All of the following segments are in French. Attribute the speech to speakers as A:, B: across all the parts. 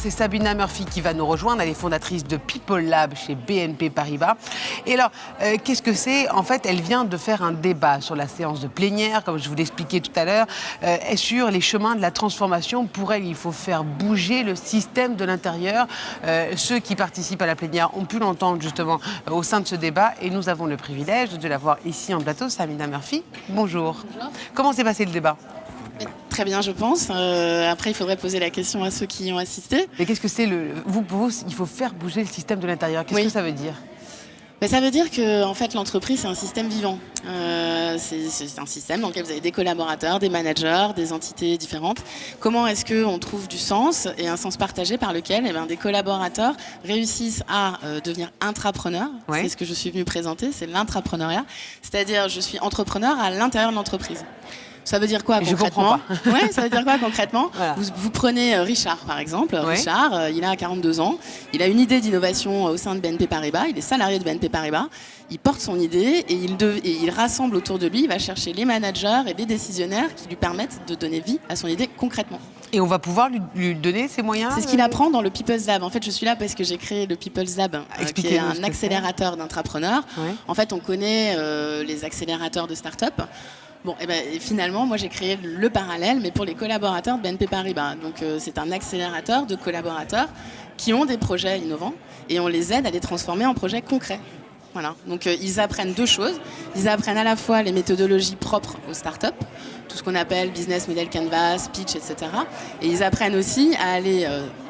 A: c'est Sabina Murphy qui va nous rejoindre. Elle est fondatrice de People Lab chez BNP Paribas. Et alors, qu'est-ce que c'est? En fait, elle vient de faire un débat sur la séance de plénière, comme je vous l'expliquais tout à l'heure, sur les chemins de la transformation. Pour elle, il faut faire bouger le système de l'intérieur. Ceux qui participent à la plénière ont pu l'entendre justement au sein de ce débat. Et nous avons le privilège de l'avoir ici en plateau. Sabina Murphy, bonjour.
B: Bonjour.
A: Comment s'est passé le débat?
B: Très bien, je pense. Après, il faudrait poser la question à ceux qui y ont assisté.
A: Mais qu'est-ce que c'est pour vous, il faut faire bouger le système de l'intérieur. Qu'est-ce que ça veut dire?
B: Ça veut dire que en fait, l'entreprise, c'est un système vivant. C'est un système dans lequel vous avez des collaborateurs, des managers, des entités différentes. Comment est-ce qu'on trouve du sens et un sens partagé par lequel des collaborateurs réussissent à devenir intrapreneurs? C'est ce que je suis venue présenter, c'est l'intrapreneuriat. C'est-à-dire, je suis entrepreneur à l'intérieur de l'entreprise. Ça veut dire quoi concrètement? Ça veut dire quoi concrètement? Voilà. Vous prenez Richard, par exemple. Richard, il a 42 ans. Il a une idée d'innovation au sein de BNP Paribas. Il est salarié de BNP Paribas. Il porte son idée et il rassemble autour de lui. Il va chercher les managers et les décisionnaires qui lui permettent de donner vie à son idée concrètement. Et on va pouvoir lui donner ces moyens? C'est ce qu'il apprend dans le People's Lab. En fait, je suis là parce que j'ai créé le People's Lab, qui est un accélérateur d'entrepreneurs. En fait, on connaît les accélérateurs de start-up. Bon, finalement, moi j'ai créé le parallèle, mais pour les collaborateurs de BNP Paribas. Donc c'est un accélérateur de collaborateurs qui ont des projets innovants et on les aide à les transformer en projets concrets. Voilà. Donc ils apprennent deux choses. Ils apprennent à la fois les méthodologies propres aux startups, tout ce qu'on appelle business model canvas, pitch, etc. Et ils apprennent aussi à aller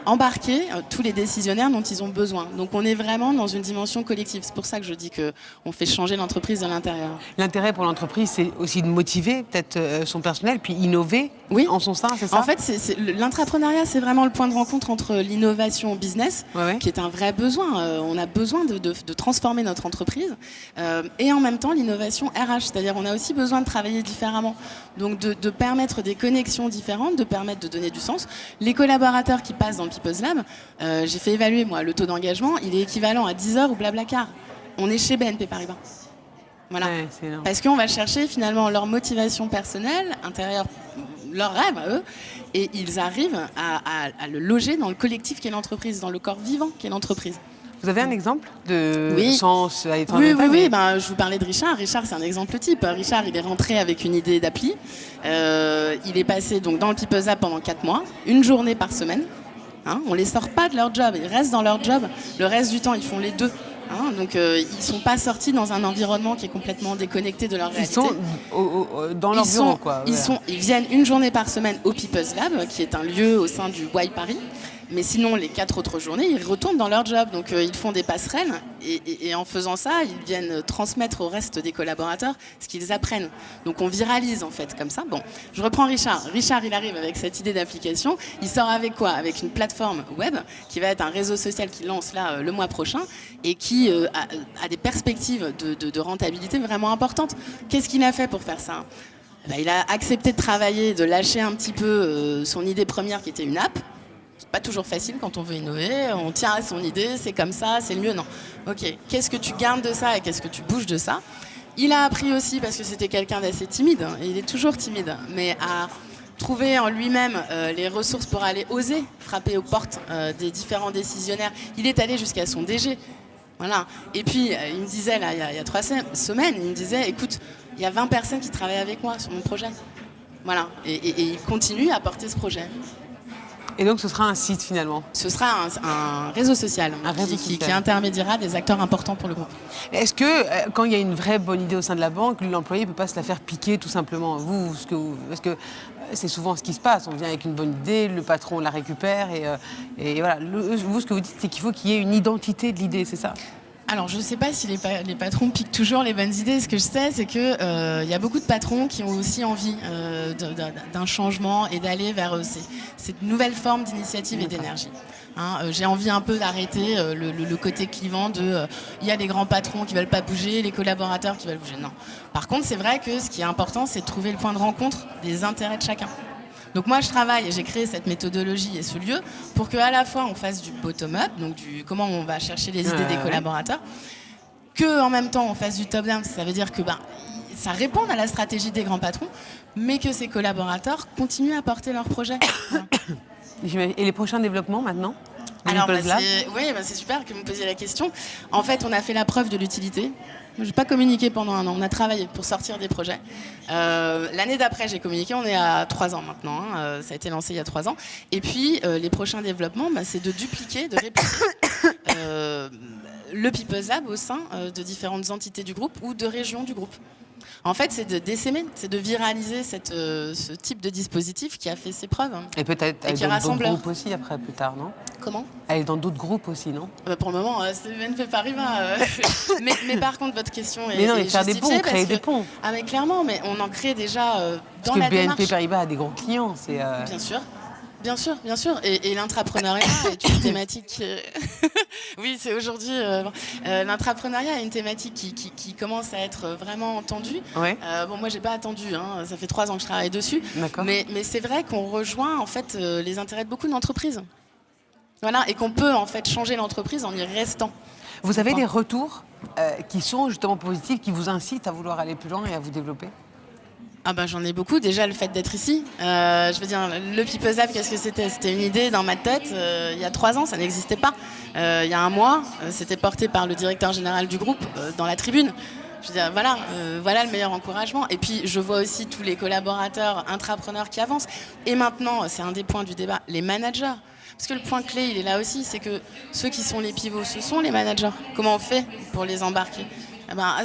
B: embarquer tous les décisionnaires dont ils ont besoin. Donc on est vraiment dans une dimension collective. C'est pour ça que je dis qu'on fait changer l'entreprise de l'intérieur. L'intérêt pour l'entreprise, c'est aussi de motiver peut-être son personnel, puis innover en son sein, c'est ça? En fait, l'intrapreneuriat, c'est vraiment le point de rencontre entre l'innovation business, qui est un vrai besoin. On a besoin de transformer notre entreprise, et en même temps l'innovation RH, c'est-à-dire on a aussi besoin de travailler différemment. Donc de permettre des connexions différentes, de permettre de donner du sens. Les collaborateurs qui passent dans le People's Lab, j'ai fait évaluer moi le taux d'engagement, il est équivalent à 10 heures ou Blablacar. On est chez BNP Paribas. Voilà. Parce qu'on va chercher finalement leur motivation personnelle, intérieure, leurs rêves à eux, et ils arrivent à le loger dans le collectif qu'est l'entreprise, dans le corps vivant qu'est l'entreprise. Vous avez un exemple de sens à être Oui. Je vous parlais de Richard. Richard, c'est un exemple type. Richard, il est rentré avec une idée d'appli. Il est passé donc dans le People's Lab pendant 4 mois, une journée par semaine. On ne les sort pas de leur job, ils restent dans leur job. Le reste du temps, ils font les deux. Donc ils ne sont pas sortis dans un environnement qui est complètement déconnecté de leur réalité. Ils sont dans leur bureau, quoi. Ils viennent une journée par semaine au People's Lab, qui est un lieu au sein du Y Paris. Mais sinon, les 4 autres journées, ils retournent dans leur job. Donc, ils font des passerelles. Et en faisant ça, ils viennent transmettre au reste des collaborateurs ce qu'ils apprennent. Donc, on viralise, en fait, comme ça. Bon, je reprends Richard. Richard, il arrive avec cette idée d'application. Il sort avec quoi? Avec une plateforme web qui va être un réseau social qu'il lance là le mois prochain et qui a des perspectives de rentabilité vraiment importantes. Qu'est-ce qu'il a fait pour faire ça? Il a accepté de travailler, de lâcher un petit peu son idée première qui était une app. C'est pas toujours facile quand on veut innover, on tient à son idée, c'est comme ça, c'est le mieux. Non. Ok, qu'est-ce que tu gardes de ça et qu'est-ce que tu bouges de ça? Il a appris aussi, parce que c'était quelqu'un d'assez timide, et il est toujours timide, mais à trouver en lui-même les ressources pour aller oser frapper aux portes des différents décisionnaires. Il est allé jusqu'à son DG. Voilà. Et puis, il me disait, là, il y a 3 semaines, il me disait, écoute, il y a 20 personnes qui travaillent avec moi sur mon projet. Voilà. Et il continue à porter ce projet. Et donc ce sera un site finalement? Ce sera un réseau social, qui intermédiera des acteurs importants pour le groupe. Est-ce que quand il y a une vraie bonne idée au sein de la banque, l'employé ne peut pas se la faire piquer tout simplement? Parce que c'est souvent ce qui se passe, on vient avec une bonne idée, le patron la récupère et voilà. Vous, ce que vous dites, c'est qu'il faut qu'il y ait une identité de l'idée, c'est ça? Alors, je ne sais pas si les patrons piquent toujours les bonnes idées. Ce que je sais, c'est qu'il y a beaucoup de patrons qui ont aussi envie d'un changement et d'aller vers cette nouvelle forme d'initiative et d'énergie. J'ai envie un peu d'arrêter le côté clivant il y a les grands patrons qui ne veulent pas bouger, les collaborateurs qui veulent bouger. Non. Par contre, c'est vrai que ce qui est important, c'est de trouver le point de rencontre des intérêts de chacun. Donc moi je travaille et j'ai créé cette méthodologie et ce lieu pour qu'à la fois on fasse du bottom-up, donc comment on va chercher les idées des collaborateurs, qu'en même temps on fasse du top-down, ça veut dire que ça répond à la stratégie des grands patrons, mais que ces collaborateurs continuent à porter leurs projets.
A: Et les prochains développements maintenant?
B: Alors, c'est super que vous me posiez la question. En fait, on a fait la preuve de l'utilité. Je n'ai pas communiqué pendant 1 an. On a travaillé pour sortir des projets. L'année d'après, j'ai communiqué. On est à 3 ans maintenant. Ça a été lancé il y a 3 ans. Et puis, les prochains développements, c'est de dupliquer, de répliquer le People's Lab au sein de différentes entités du groupe ou de régions du groupe. En fait, c'est de d'essaimer, c'est de viraliser ce type de dispositif qui a fait ses preuves.
A: Et peut-être aller dans d'autres groupes aussi après, plus tard, non?
B: Comment?
A: Aller dans d'autres groupes aussi, non?
B: Pour le moment, c'est BNP Paribas. mais par contre, votre question est
A: mais faire des ponts, créer des ponts.
B: Ah mais clairement, mais on en crée déjà dans
A: la
B: démarche. Parce que
A: BNP Paribas a des gros clients, c'est...
B: Bien sûr. Et l'intrapreneuriat est une thématique... oui, c'est aujourd'hui... l'intrapreneuriat est une thématique qui commence à être vraiment entendue.
A: Ouais.
B: Moi, j'ai pas attendu. Ça fait 3 ans que je travaille dessus. Mais c'est vrai qu'on rejoint en fait les intérêts de beaucoup d'entreprises. Voilà, et qu'on peut en fait changer l'entreprise en y restant.
A: Vous avez des retours qui sont justement positifs, qui vous incitent à vouloir aller plus loin et à vous développer?
B: J'en ai beaucoup. Déjà, le fait d'être ici. Je veux dire, le People's Lab, qu'est-ce que c'était? C'était une idée dans ma tête. Il y a 3 ans, ça n'existait pas. Il y a 1 mois, c'était porté par le directeur général du groupe dans la tribune. Je veux dire, voilà le meilleur encouragement. Et puis, je vois aussi tous les collaborateurs intrapreneurs qui avancent. Et maintenant, c'est un des points du débat, les managers. Parce que le point clé, il est là aussi, c'est que ceux qui sont les pivots, ce sont les managers. Comment on fait pour les embarquer?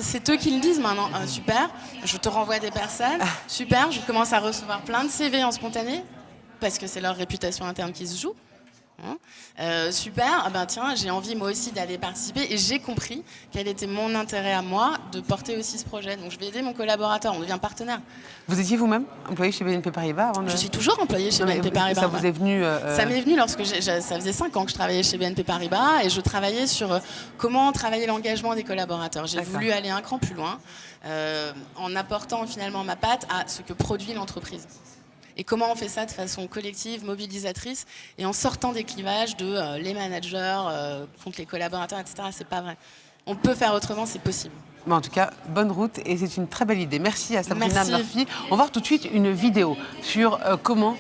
B: C'est eux qui le disent maintenant. Super, je te renvoie des personnes. Super, je commence à recevoir plein de CV en spontané, parce que c'est leur réputation interne qui se joue. Super, tiens, j'ai envie moi aussi d'aller participer et j'ai compris quel était mon intérêt à moi de porter aussi ce projet. Donc je vais aider mon collaborateur, on devient partenaire.
A: Vous étiez vous-même employé chez BNP Paribas avant de...
B: Je suis toujours employée chez BNP Paribas.
A: Ça vous est venu
B: Ça m'est venu lorsque ça faisait 5 ans que je travaillais chez BNP Paribas et je travaillais sur comment travailler l'engagement des collaborateurs. J'ai voulu aller un cran plus loin en apportant finalement ma patte à ce que produit l'entreprise. Et comment on fait ça de façon collective, mobilisatrice, et en sortant des clivages de les managers contre les collaborateurs, etc. C'est pas vrai. On peut faire autrement, c'est possible.
A: Mais en tout cas, bonne route et c'est une très belle idée. Merci à Sabrina Murphy. On va voir tout de suite une vidéo sur comment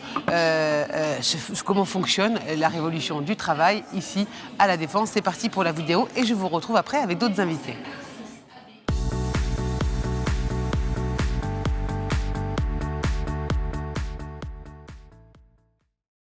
A: fonctionne la révolution du travail ici à La Défense. C'est parti pour la vidéo et je vous retrouve après avec d'autres invités.